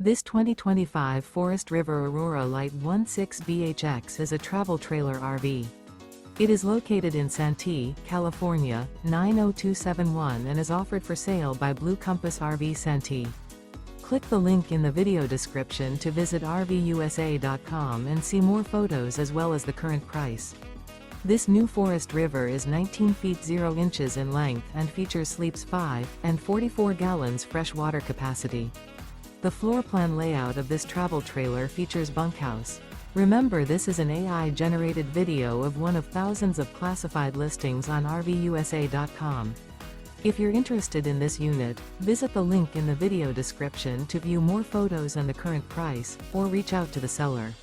This 2025 Forest River Aurora Light 16BHX is a travel trailer RV. It is located in Santee, California, 90271 and is offered for sale by Blue Compass RV Santee. Click the link in the video description to visit RVUSA.com and see more photos as well as the current price. This new Forest River is 19 feet 0 inches in length and features sleeps 5 and 44 gallons fresh water capacity. The floor plan layout of this travel trailer features bunkhouse. Remember, this is an AI-generated video of one of thousands of classified listings on RVUSA.com. If you're interested in this unit, visit the link in the video description to view more photos and the current price, or reach out to the seller.